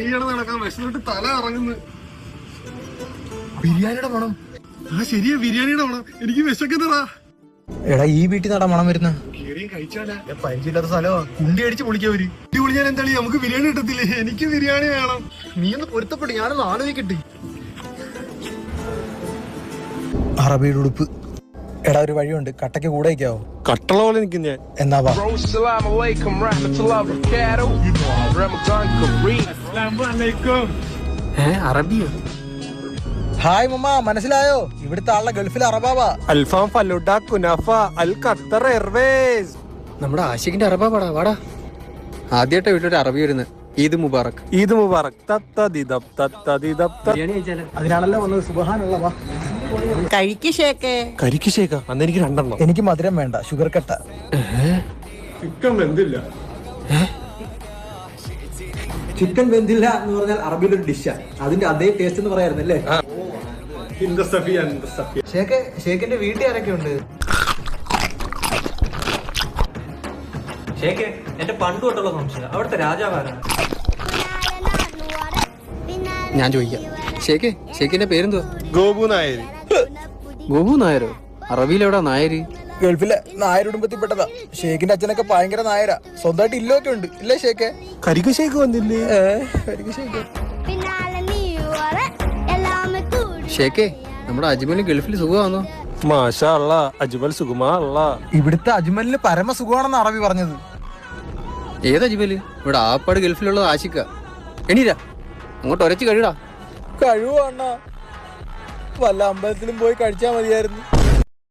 വയ്യാണ് നടക്കാൻ, വിശന്നിട്ട് തല ഇറങ്ങുന്നു. ബിരിയാണിയുടെ മണം. ആ ശരിയാ, ബിരിയാണിയുടെ മണം. എനിക്ക് വിശക്കുന്നതാ. എടാ ഈ വീട്ടിൽ നടാ മണം വരുന്ന. കേറിയും കഴിച്ചാലാ. പരിചയമില്ലാത്ത സ്ഥലമാ, കുണ്ടി അടിച്ച് പൊളിക്കവര്. കുട്ടി പൊളിക്കാൻ എന്താ, നമുക്ക് ബിരിയാണി കിട്ടത്തില്ലേ? എനിക്ക് ബിരിയാണി വേണം. നീ ഒന്ന് പൊരുത്തപ്പെട്ട്, ഞാനൊന്ന് ആലോചിക്കട്ടെ. അറബിയുടെ ഉടുപ്പ്. എടാ ഒരു വഴിയുണ്ട്, കട്ടയ്ക്ക് കൂടെ വയ്ക്കാവോ? കട്ടള പോലെ നിൽക്കും ഞാൻ. എന്നാ വാ. അറബിയോ? ഹായ് മമ്മ, മനസ്സിലായോ? ഇവിടുത്തെ ആളുടെ ഗൾഫിൽ അറബാവാ. അൽഫാം, ഫലൂഡ, കുനാഫ, അൽ ഖത്തർ എയർവേസ്. നമ്മുടെ ആഷിഖിന്റെ അറബാ പാടാ. വാടാ, ആദ്യമായിട്ട് വീട്ടിലൊരു അറബി വരുന്നത്. ഈദ് മുബാറക്. ഈദ് മുബാറക്. അതിനാണല്ലോ വന്നത്. സുബ്ഹാനല്ലാഹ്. വാ കഴിക്ക് ഷേക്കേ. കരിക്ക് ഷേക്കാ. അന്ന് എനിക്ക് 2 എണ്ണം. എനിക്ക് മധുരം വേണ്ട, ഷുഗർ കട്ട. ചിക്കൻ വെന്തില്ല. ചിക്കൻ വെന്തില്ല എന്ന് പറഞ്ഞാൽ അറബിയുടെ ഒരു ഡിഷാണ്. അതിന്റെ അതേ ടേസ്റ്റ് എന്ന് പറയായിരുന്നല്ലേ? ഷേഖിന്റെ വീട്ടിൽ ആരൊക്കെ ഉണ്ട്? ഷേഖേ, എന്റെ പണ്ട് തൊട്ടുള്ള സംശയം, അവിടുത്തെ രാജാവാരാണ്? ഞാൻ ചോദിക്കാം. ഷേഖിന്റെ പേരെന്തുവാ? ഗോപു നായർ. ഗോപു നായരോ? അറബിയിലെവിടാ നായര്? ഗൾഫിലെ നായർ കുടുംബത്തിൽപ്പെട്ടതാ. ഷേഖിന്റെ അച്ഛനൊക്കെ ഭയങ്കര നായരാ. സ്വന്തമായിട്ട് ഇല്ലൊക്കെ ഉണ്ട്, ഇല്ലേ ഷേഖെ? കരിക്ക് ഷേക്ക് വന്നില്ലേ? ഷേഖേ, നമ്മുടെ അജ്മൽ ഗൾഫിൽ സുഖമാണോ? മാഷാ അല്ലാ, അജ്മൽ സുകുമാ അല്ലാ. ഇവിടുത്തെ അജ്മലിന് പരമ സുഖമാണെന്ന് അറബി പറഞ്ഞത്. ഏത് അജ്മല്? ഇവിടെ ആപ്പാട് ഗൾഫിലുള്ളത് ആശിക്ക. എണീരാ, അങ്ങോട്ട് ഒരച്ച് കഴിയടാ. കഴിവാണ. വല്ല അമ്പലത്തിലും പോയി കഴിച്ചാ മതിയായിരുന്നു.